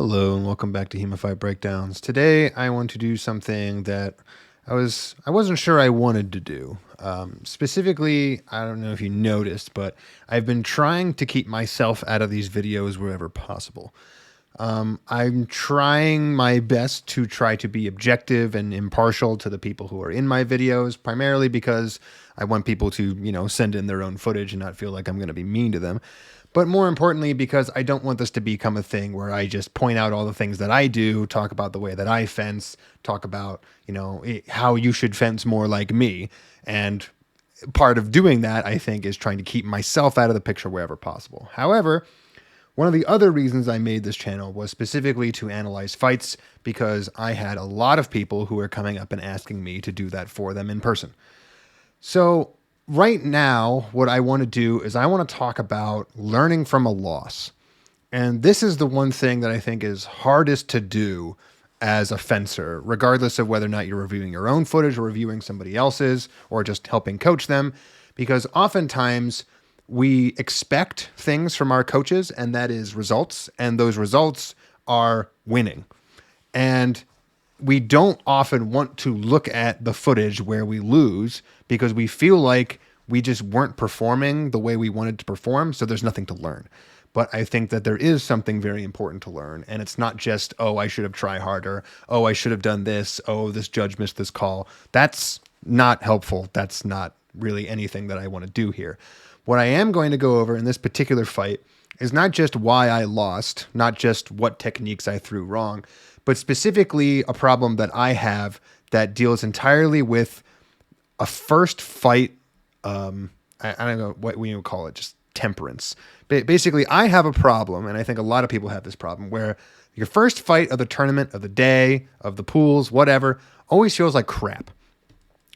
Hello and welcome back to HEMAFightBreakdowns. Today I want to do something that I wasn't sure I wanted to do. Specifically, I don't know if you noticed, but I've been trying to keep myself out of these videos wherever possible. I'm trying my best to try to be objective and impartial to the people who are in my videos, primarily because I want people to, send in their own footage and not feel like I'm going to be mean to them. But more importantly, because I don't want this to become a thing where I just point out all the things that I do, talk about the way that I fence, talk about, how you should fence more like me. And part of doing that, I think, is trying to keep myself out of the picture wherever possible. However, one of the other reasons I made this channel was specifically to analyze fights because I had a lot of people who were coming up and asking me to do that for them in person. So right now, what I want to do is I want to talk about learning from a loss. And this is the one thing that I think is hardest to do as a fencer, regardless of whether or not you're reviewing your own footage or reviewing somebody else's or just helping coach them, because oftentimes we expect things from our coaches, and that is results, and those results are winning. And we don't often want to look at the footage where we lose because we feel like we just weren't performing the way we wanted to perform, so there's nothing to learn. But I think that there is something very important to learn, and it's not just, oh, I should have tried harder, oh, I should have done this, oh, this judge missed this call. That's not helpful. That's not really anything that I want to do here. What I am going to go over in this particular fight is not just why I lost, not just what techniques I threw wrong, but specifically a problem that I have that deals entirely with a first fight. I don't know what we would call it, just temperance. Basically, I have a problem, and I think a lot of people have this problem, where your first fight of the tournament, of the day, of the pools, whatever, always feels like crap.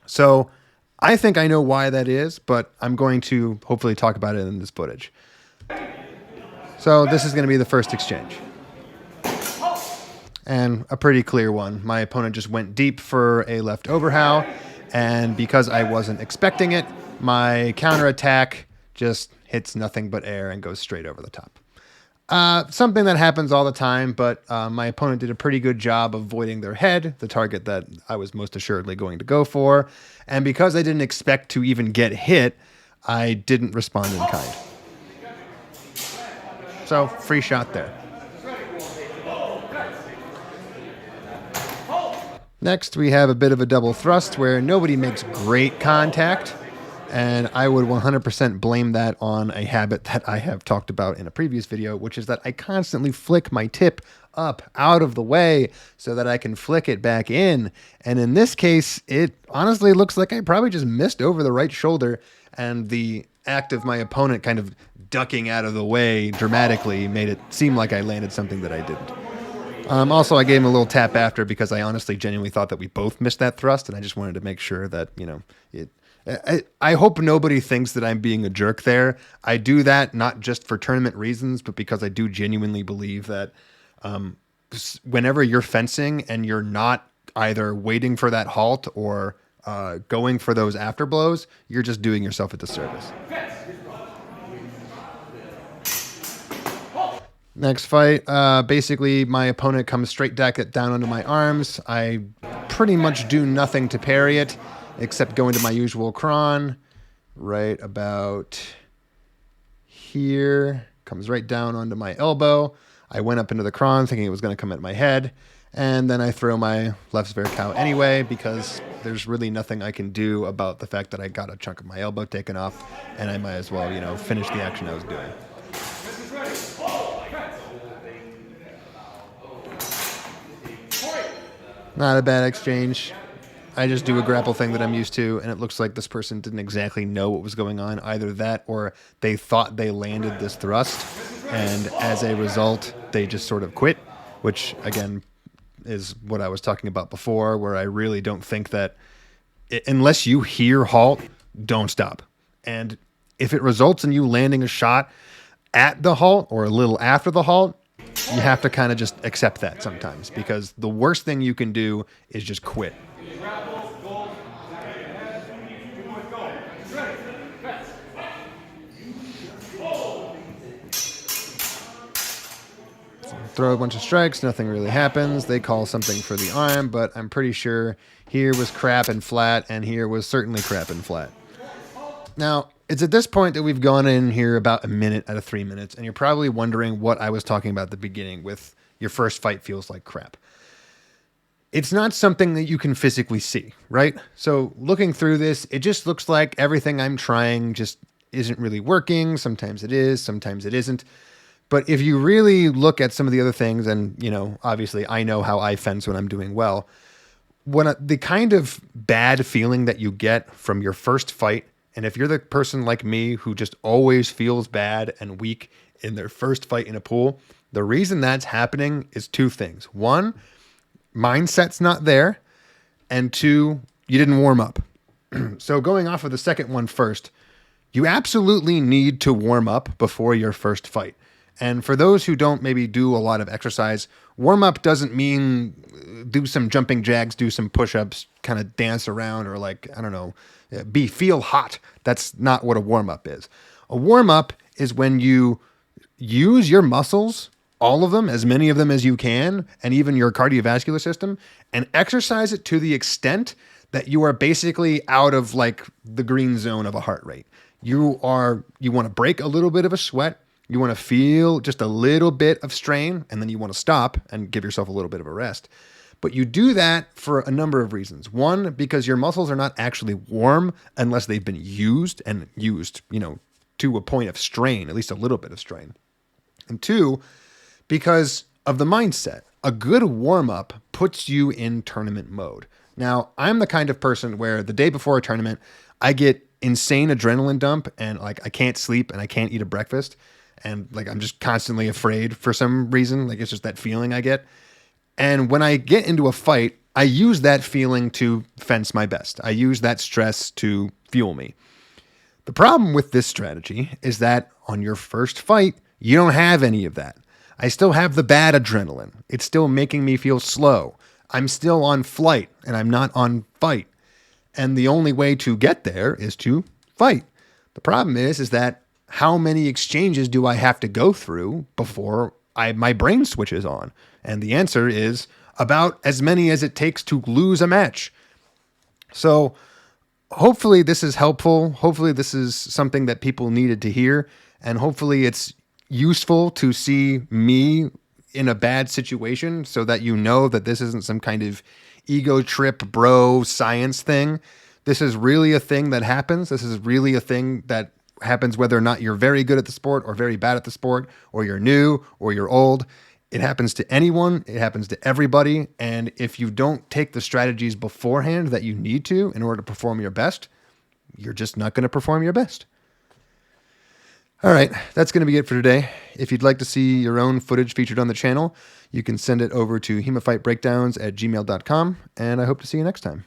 So I think I know why that is, but I'm going to hopefully talk about it in this footage. So this is going to be the first exchange. And a pretty clear one. My opponent just went deep for a left overhow, and because I wasn't expecting it, my counterattack just hits nothing but air and goes straight over the top. Something that happens all the time, but my opponent did a pretty good job avoiding their head, the target that I was most assuredly going to go for. And because I didn't expect to even get hit, I didn't respond in kind. So, free shot there. Next, we have a bit of a double thrust where nobody makes great contact. And I would 100% blame that on a habit that I have talked about in a previous video, which is that I constantly flick my tip up out of the way so that I can flick it back in. And in this case, it honestly looks like I probably just missed over the right shoulder, and the act of my opponent kind of ducking out of the way dramatically made it seem like I landed something that I didn't. Also, I gave him a little tap after because I honestly genuinely thought that we both missed that thrust, and I just wanted to make sure that, I hope nobody thinks that I'm being a jerk there. I do that not just for tournament reasons, but because I do genuinely believe that whenever you're fencing and you're not either waiting for that halt or going for those after blows, you're just doing yourself a disservice. Next fight, basically my opponent comes straight down onto my arms. I pretty much do nothing to parry it, except go into my usual cron, right about here, comes right down onto my elbow. I went up into the cron thinking it was going to come at my head, and then I throw my left vertical anyway because there's really nothing I can do about the fact that I got a chunk of my elbow taken off, and I might as well, finish the action I was doing. Not a bad exchange. I just do a grapple thing that I'm used to, and it looks like this person didn't exactly know what was going on. Either that or they thought they landed this thrust, and as a result, they just sort of quit, which, again, is what I was talking about before, where I really don't think that unless you hear halt, don't stop. And if it results in you landing a shot at the halt or a little after the halt, you have to kind of just accept that sometimes, because the worst thing you can do is just quit. throw a bunch of strikes, nothing really happens. They call something for the arm, but I'm pretty sure here was crap and flat, and here was certainly crap and flat. Now, it's at this point that we've gone in here about a minute out of 3 minutes, and you're probably wondering what I was talking about at the beginning with your first fight feels like crap. It's not something that you can physically see, right? So looking through this, it just looks like everything I'm trying just isn't really working. Sometimes it is, sometimes it isn't. But if you really look at some of the other things, and, you know, obviously I know how I fence when I'm doing well, the kind of bad feeling that you get from your first fight, and if you're the person like me who just always feels bad and weak in their first fight in a pool, the reason that's happening is two things. One, mindset's not there, and two, you didn't warm up. So going off of the second one first, you absolutely need to warm up before your first fight. And for those who don't maybe do a lot of exercise, warm up doesn't mean do some jumping jacks, do some push-ups, kind of dance around, or like, I don't know, feel hot. That's not what a warm up is. A warm up is when you use your muscles, all of them, as many of them as you can, and even your cardiovascular system, and exercise it to the extent that you are basically out of like the green zone of a heart rate. You want to break a little bit of a sweat. You want to feel just a little bit of strain, and then you want to stop and give yourself a little bit of a rest. But you do that for a number of reasons. One, because your muscles are not actually warm unless they've been used, you know, to a point of strain, at least a little bit of strain. And two, because of the mindset. A good warm-up puts you in tournament mode. Now, I'm the kind of person where the day before a tournament, I get insane adrenaline dump, and like I can't sleep and I can't eat a breakfast. And like, I'm just constantly afraid for some reason. Like, it's just that feeling I get. And when I get into a fight, I use that feeling to fence my best. I use that stress to fuel me. The problem with this strategy is that on your first fight, you don't have any of that. I still have the bad adrenaline. It's still making me feel slow. I'm still on flight and I'm not on fight. And the only way to get there is to fight. The problem is that how many exchanges do I have to go through before my brain switches on? And the answer is about as many as it takes to lose a match. So hopefully this is helpful. Hopefully this is something that people needed to hear. And hopefully it's useful to see me in a bad situation so that you know that this isn't some kind of ego trip, bro science thing. This is really a thing that happens. This is really a thing that happens whether or not you're very good at the sport or very bad at the sport, or you're new or you're old. It happens to anyone. It happens to everybody. And if you don't take the strategies beforehand that you need to in order to perform your best, you're just not going to perform your best. All right, that's going to be it for today. If you'd like to see your own footage featured on the channel, you can send it over to HEMAFightBreakdowns@gmail.com, and I hope to see you next time.